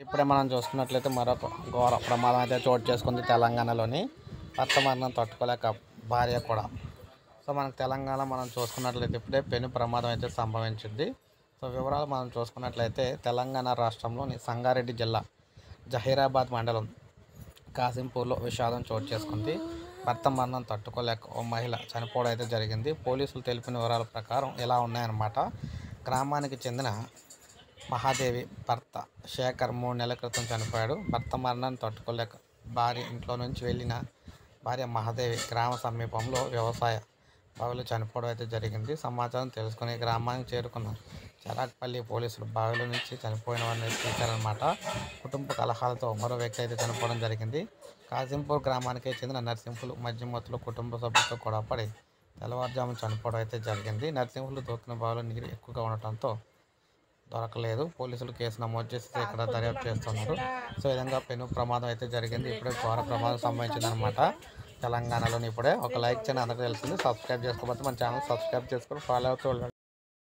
ఇప్పుడే మనం చూసుకున్నట్లయితే మరొక ఘోర ప్రమాదం అయితే చోటు చేసుకుంది తెలంగాణలోని. భర్త మరణం తట్టుకోలేక భార్య కూడా. సో మనకు తెలంగాణ మనం చూసుకున్నట్లయితే ఇప్పుడే పెను ప్రమాదం అయితే సంభవించింది. సో వివరాలు మనం చూసుకున్నట్లయితే తెలంగాణ రాష్ట్రంలోని సంగారెడ్డి జిల్లా జహీరాబాద్ మండలం కాసింపూర్లో విషాదం చోటు చేసుకుంది. భర్త మరణం తట్టుకోలేక ఓ మహిళ చనిపోవడం అయితే జరిగింది. పోలీసులు తెలిపిన వివరాల ప్రకారం ఇలా ఉన్నాయన్నమాట. గ్రామానికి చెందిన మహాదేవి భర్త శేఖర్ 3 నెలల క్రితం చనిపోయాడు. భర్త మరణాన్ని తట్టుకోలేక భార్య ఇంట్లో నుంచి వెళ్ళిన భార్య మహాదేవి గ్రామ సమీపంలో వ్యవసాయ బావిలో చనిపోవడం అయితే జరిగింది. సమాచారం తెలుసుకుని గ్రామానికి చేరుకున్న చెరాక్పల్లి పోలీసులు బావిలో నుంచి చనిపోయిన వారిని తీశారన్నమాట. కుటుంబ కలహాలతో మరో వ్యక్తి అయితే చనిపోవడం జరిగింది. కాసింపూర్ గ్రామానికి చెందిన నర్సింహులు మధ్యమత్తులో కుటుంబ సభ్యులతో గొడవపడి తెల్లవారుజామున చనిపోవడం అయితే జరిగింది. నర్సింహులు దూకిన బావిలో నీరు ఎక్కువగా ఉండటంతో దొరకలేదు. పోలీసులు కేసు నమోదు చేసి ఇక్కడ దర్యాప్తు చేస్తున్నారు. సో ఈ విధంగా పెను ప్రమాదం అయితే జరిగింది. ఇప్పుడే ఘోర ప్రమాదం సంభవించింది అనమాట తెలంగాణలోని. ఇప్పుడే ఒక లైక్ చేయండి, అందరికీ తెలిసింది. సబ్స్క్రైబ్ చేసుకోకపోతే మన ఛానల్ సబ్స్క్రైబ్ చేసుకొని ఫాలో అవుతూ